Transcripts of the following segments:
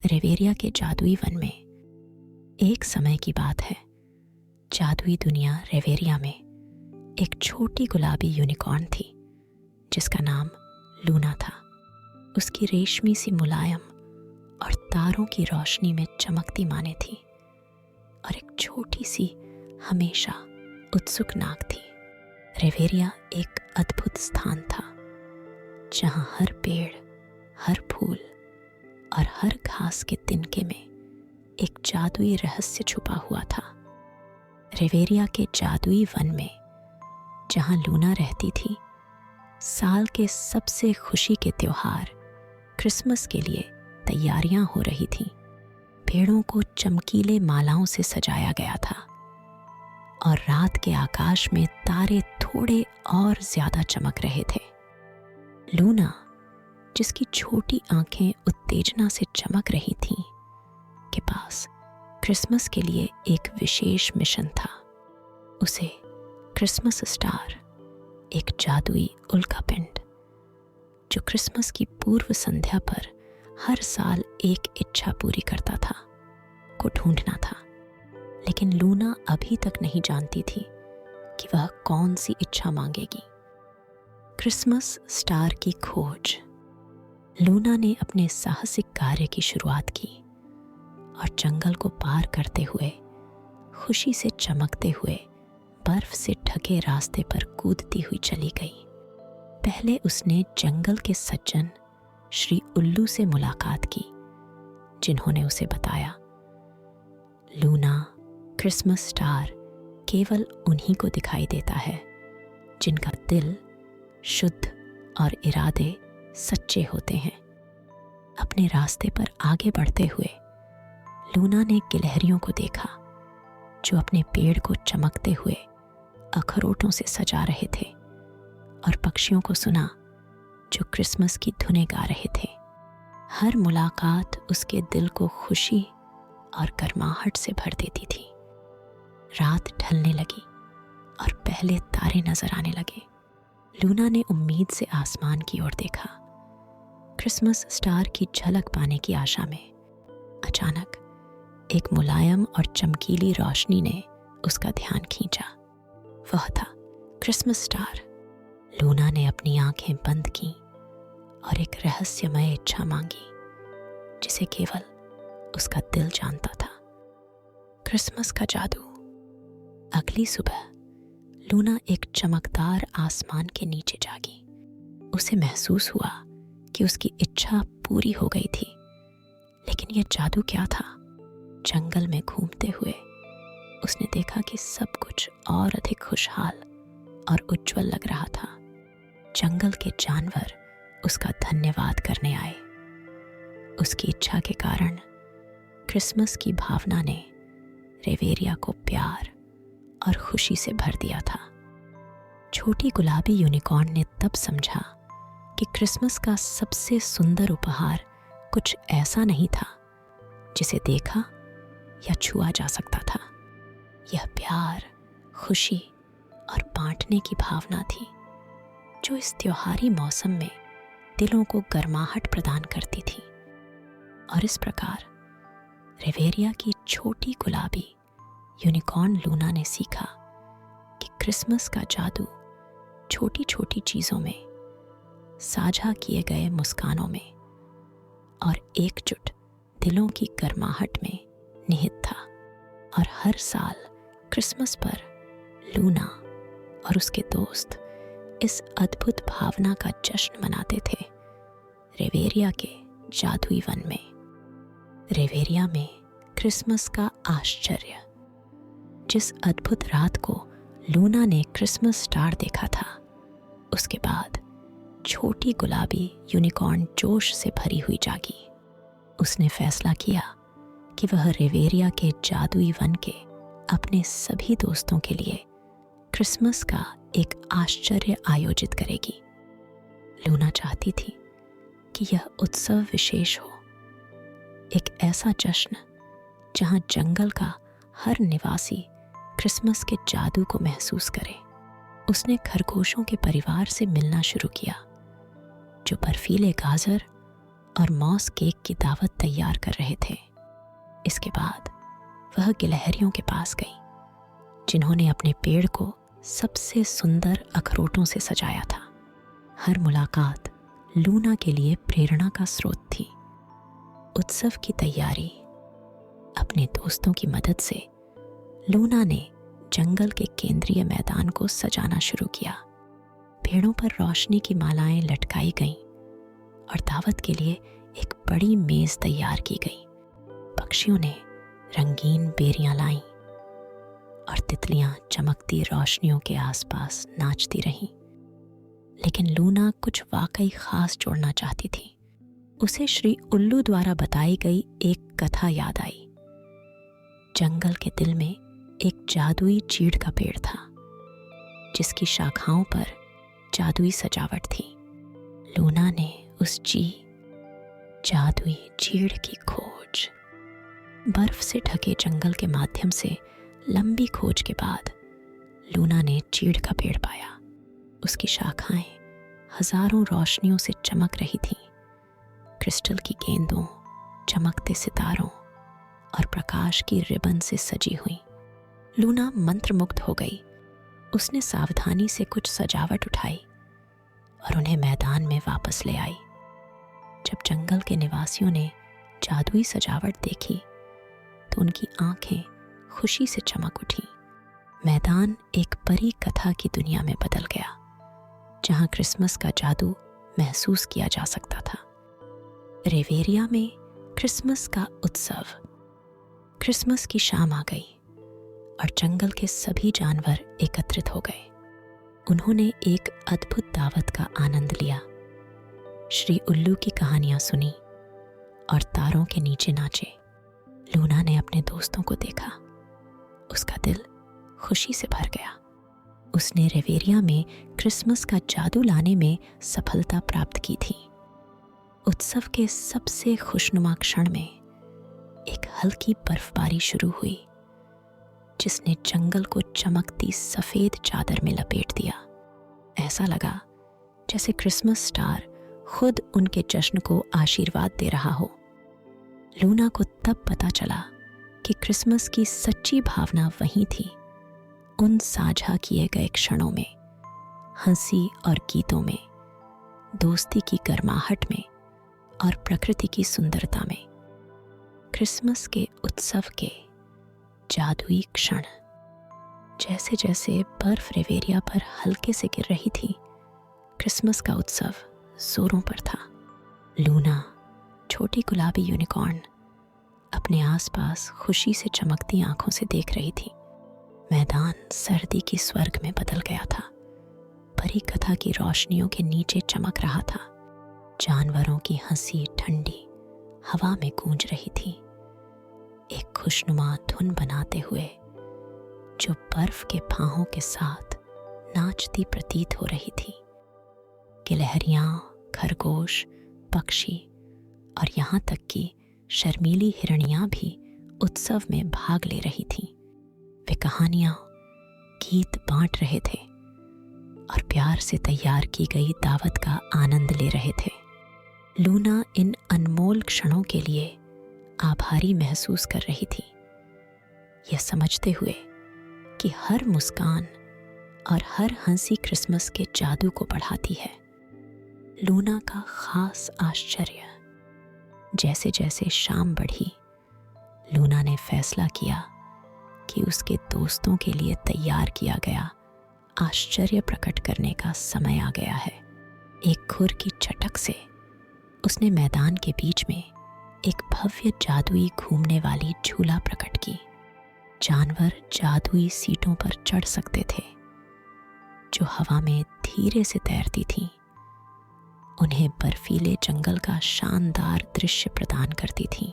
रेवेरिया के जादुई वन में एक समय की बात है। जादुई दुनिया रेवेरिया में एक छोटी गुलाबी यूनिकॉर्न थी जिसका नाम लूना था। उसकी रेशमी सी मुलायम और तारों की रोशनी में चमकती माने थी और एक छोटी सी हमेशा उत्सुक नाक थी। रेवेरिया एक अद्भुत स्थान था जहां हर पेड़, हर फूल और हर घास के तिनके में एक जादुई रहस्य छुपा हुआ था। रेवेरिया के जादुई वन में जहां लूना रहती थी, साल के सबसे खुशी के त्योहार क्रिसमस के लिए तैयारियां हो रही थीं। पेड़ों को चमकीले मालाओं से सजाया गया था और रात के आकाश में तारे थोड़े और ज्यादा चमक रहे थे। लूना, जिसकी छोटी आंखें उत्तेजना से चमक रही थीं, के पास क्रिसमस के लिए एक विशेष मिशन था। उसे क्रिसमस स्टार, एक जादुई उल्कापिंड जो क्रिसमस की पूर्व संध्या पर हर साल एक इच्छा पूरी करता था, को ढूंढना था। लेकिन लूना अभी तक नहीं जानती थी कि वह कौन सी इच्छा मांगेगी। क्रिसमस स्टार की खोज। लूना ने अपने साहसिक कार्य की शुरुआत की और जंगल को पार करते हुए, खुशी से चमकते हुए बर्फ से ढके रास्ते पर कूदती हुई चली गई। पहले उसने जंगल के सज्जन श्री उल्लू से मुलाकात की, जिन्होंने उसे बताया, लूना, क्रिसमस स्टार केवल उन्हीं को दिखाई देता है जिनका दिल शुद्ध और इरादे सच्चे होते हैं। अपने रास्ते पर आगे बढ़ते हुए लूना ने गिलहरियों को देखा जो अपने पेड़ को चमकते हुए अखरोटों से सजा रहे थे, और पक्षियों को सुना जो क्रिसमस की धुनें गा रहे थे। हर मुलाकात उसके दिल को खुशी और गर्माहट से भर देती थी। रात ढलने लगी और पहले तारे नजर आने लगे। लूना ने उम्मीद से आसमान की ओर देखा, क्रिसमस स्टार की झलक पाने की आशा में। अचानक एक मुलायम और चमकीली रोशनी ने उसका ध्यान खींचा। वह था क्रिसमस स्टार। लूना ने अपनी आंखें बंद की और एक रहस्यमय इच्छा मांगी जिसे केवल उसका दिल जानता था। क्रिसमस का जादू। अगली सुबह लूना एक चमकदार आसमान के नीचे जागी। उसे महसूस हुआ कि उसकी इच्छा पूरी हो गई थी। लेकिन यह जादू क्या था? जंगल में घूमते हुए उसने देखा कि सब कुछ और अधिक खुशहाल और उज्जवल लग रहा था। जंगल के जानवर उसका धन्यवाद करने आए। उसकी इच्छा के कारण क्रिसमस की भावना ने रेवेरिया को प्यार और खुशी से भर दिया था। छोटी गुलाबी यूनिकॉर्न ने तब समझा कि क्रिसमस का सबसे सुंदर उपहार कुछ ऐसा नहीं था जिसे देखा या छुआ जा सकता था। यह प्यार, खुशी और बांटने की भावना थी जो इस त्योहारी मौसम में दिलों को गर्माहट प्रदान करती थी। और इस प्रकार रेवेरिया की छोटी गुलाबी यूनिकॉर्न लूना ने सीखा कि क्रिसमस का जादू छोटी छोटी चीज़ों में, साझा किए गए मुस्कानों में और एकजुट दिलों की गर्माहट में निहित था। और हर साल क्रिसमस पर लूना और उसके दोस्त इस अद्भुत भावना का जश्न मनाते थे रेवेरिया के जादुई वन में। रेवेरिया में क्रिसमस का आश्चर्य। जिस अद्भुत रात को लूना ने क्रिसमस स्टार देखा था, उसके बाद छोटी गुलाबी यूनिकॉर्न जोश से भरी हुई जागी। उसने फैसला किया कि वह रेवेरिया के जादुई वन के अपने सभी दोस्तों के लिए क्रिसमस का एक आश्चर्य आयोजित करेगी। लूना चाहती थी कि यह उत्सव विशेष हो, एक ऐसा जश्न जहां जंगल का हर निवासी क्रिसमस के जादू को महसूस करे। उसने खरगोशों के परिवार से मिलना शुरू किया जो बर्फीले गाजर और मॉस केक की दावत तैयार कर रहे थे। इसके बाद वह गिलहरियों के पास गई, जिन्होंने अपने पेड़ को सबसे सुंदर अखरोटों से सजाया था। हर मुलाकात लूना के लिए प्रेरणा का स्रोत थी। उत्सव की तैयारी। अपने दोस्तों की मदद से लूना ने जंगल के केंद्रीय मैदान को सजाना शुरू किया। पेड़ों पर रोशनी की मालाएं लटकाई गईं और दावत के लिए एक बड़ी मेज तैयार की गई। पक्षियों ने रंगीन बेरियां लाईं और तितलियां चमकती रोशनियों के आसपास नाचती रहीं। लेकिन लूना कुछ वाकई खास जोड़ना चाहती थी। उसे श्री उल्लू द्वारा बताई गई एक कथा याद आई। जंगल के दिल में एक जादुई चीड़ का पेड़ था, जिसकी शाखाओं पर जादुई सजावट थी। लूना ने उस जादुई चीड़ की खोज। बर्फ से ढके जंगल के माध्यम से लंबी खोज के बाद लूना ने चीड़ का पेड़ पाया। उसकी शाखाएं हजारों रोशनियों से चमक रही थीं। क्रिस्टल की गेंदों, चमकते सितारों और प्रकाश की रिबन से सजी हुई। लूना मंत्रमुग्ध हो गई। उसने सावधानी से कुछ सजावट उठाई और उन्हें मैदान में वापस ले आई। जब जंगल के निवासियों ने जादुई सजावट देखी तो उनकी आंखें खुशी से चमक उठी। मैदान एक परी कथा की दुनिया में बदल गया, जहां क्रिसमस का जादू महसूस किया जा सकता था। रेवेरिया में क्रिसमस का उत्सव। क्रिसमस की शाम आ गई और जंगल के सभी जानवर एकत्रित हो गए। उन्होंने एक अद्भुत दावत का आनंद लिया। श्री उल्लू की कहानियां सुनी और तारों के नीचे नाचे। लूना ने अपने दोस्तों को देखा। उसका दिल खुशी से भर गया। उसने रेवेरिया में क्रिसमस का जादू लाने में सफलता प्राप्त की थी। उत्सव के सबसे खुशनुमा क्षण में एक हल्की बर्फबारी शुरू हुई, जिसने जंगल को चमकती सफेद चादर में लपेट दिया। ऐसा लगा जैसे क्रिसमस स्टार खुद उनके जश्न को आशीर्वाद दे रहा हो। लूना को तब पता चला कि क्रिसमस की सच्ची भावना वहीं थी, उन साझा किए गए क्षणों में, हंसी और गीतों में, दोस्ती की गर्माहट में और प्रकृति की सुंदरता में। क्रिसमस के उत्सव के जादुई क्षण। जैसे जैसे बर्फ रेवेरिया पर हल्के से गिर रही थी, क्रिसमस का उत्सव जोरों पर था। लूना, छोटी गुलाबी यूनिकॉर्न, अपने आसपास खुशी से चमकती आंखों से देख रही थी। मैदान सर्दी की स्वर्ग में बदल गया था। परी कथा की रोशनियों के नीचे चमक रहा था। जानवरों की हंसी ठंडी हवा में गूंज रही थी, एक खुशनुमा धुन बनाते हुए जो बर्फ के फाहों के साथ नाचती प्रतीत हो रही थी। गिलहरियां, खरगोश, पक्षी और यहाँ तक कि शर्मीली हिरणियां भी उत्सव में भाग ले रही थीं। वे कहानियां, गीत बांट रहे थे और प्यार से तैयार की गई दावत का आनंद ले रहे थे। लूना इन अनमोल क्षणों के लिए आभारी महसूस कर रही थी, यह समझते हुए कि हर मुस्कान और हर हंसी क्रिसमस के जादू को बढ़ाती है। लूना का खास आश्चर्य। जैसे जैसे शाम बढ़ी, लूना ने फैसला किया कि उसके दोस्तों के लिए तैयार किया गया आश्चर्य प्रकट करने का समय आ गया है। एक खुर की चटक से उसने मैदान के बीच में एक भव्य जादुई घूमने वाली झूला प्रकट की। जानवर जादुई सीटों पर चढ़ सकते थे, जो हवा में धीरे से तैरती थीं। उन्हें बर्फीले जंगल का शानदार दृश्य प्रदान करती थीं।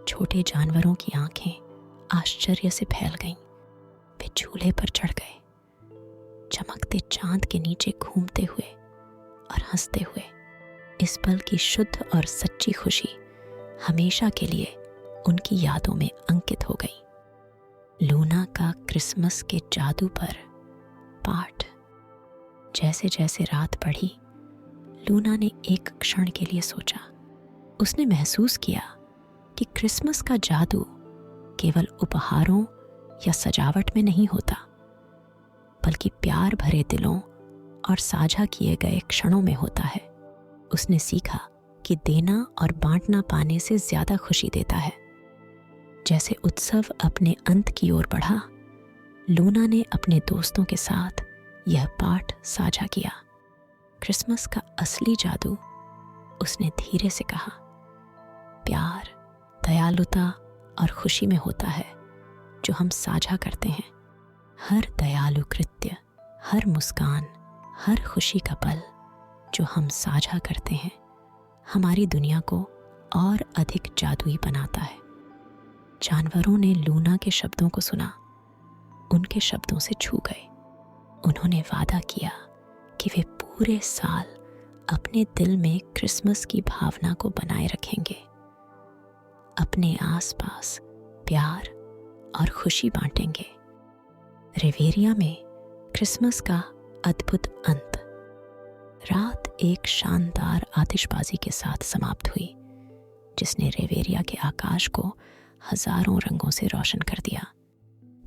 छोटे जानवरों की आंखें आश्चर्य से फैल गईं। वे झूले पर चढ़ गए, चमकते चांद के नीचे घूमते हुए और हंसते हुए। इस पल की शुद्ध और सच्ची खुशी हमेशा के लिए उनकी यादों में अंकित हो गई। लूना का क्रिसमस के जादू पर पाठ। जैसे जैसे रात बढ़ी, लूना ने एक क्षण के लिए सोचा, उसने महसूस किया कि क्रिसमस का जादू केवल उपहारों या सजावट में नहीं होता, बल्कि प्यार भरे दिलों और साझा किए गए क्षणों में होता है। उसने सीखा कि देना और बांटना पाने से ज्यादा खुशी देता है। जैसे उत्सव अपने अंत की ओर बढ़ा, लूना ने अपने दोस्तों के साथ यह पाठ साझा किया। क्रिसमस का असली जादू, उसने धीरे से कहा, प्यार, दयालुता और खुशी में होता है जो हम साझा करते हैं। हर दयालु कृत्य, हर मुस्कान, हर खुशी का पल जो हम साझा करते हैं, हमारी दुनिया को और अधिक जादुई बनाता है। जानवरों ने लूना के शब्दों को सुना, उनके शब्दों से छू गए। उन्होंने वादा किया कि वे पूरे साल अपने दिल में क्रिसमस की भावना को बनाए रखेंगे, अपने आसपास प्यार और खुशी बांटेंगे। रिवेरिया में क्रिसमस का अद्भुत अंत रात एक शानदार आतिशबाजी के साथ समाप्त हुई, जिसने रिवेरिया के आकाश को हजारों रंगों से रोशन कर दिया।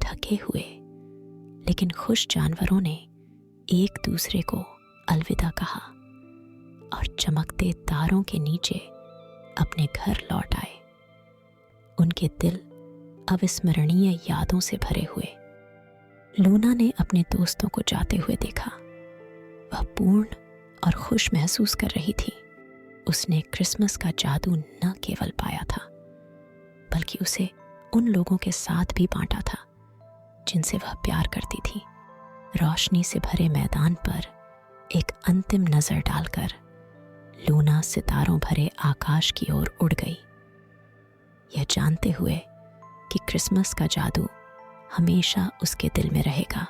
थके हुए लेकिन खुश जानवरों ने एक दूसरे को अलविदा कहा और चमकते तारों के नीचे अपने घर लौट आए। उनके दिल अविस्मरणीय यादों से भरे हुए। लूना ने अपने दोस्तों को जाते हुए देखा। वह पूर्ण और खुश महसूस कर रही थी। उसने क्रिसमस का जादू न केवल पाया था, बल्कि उसे उन लोगों के साथ भी बांटा था जिनसे वह प्यार करती थी। रोशनी से भरे मैदान पर एक अंतिम नजर डालकर लूना सितारों भरे आकाश की ओर उड़ गई, यह जानते हुए कि क्रिसमस का जादू हमेशा उसके दिल में रहेगा।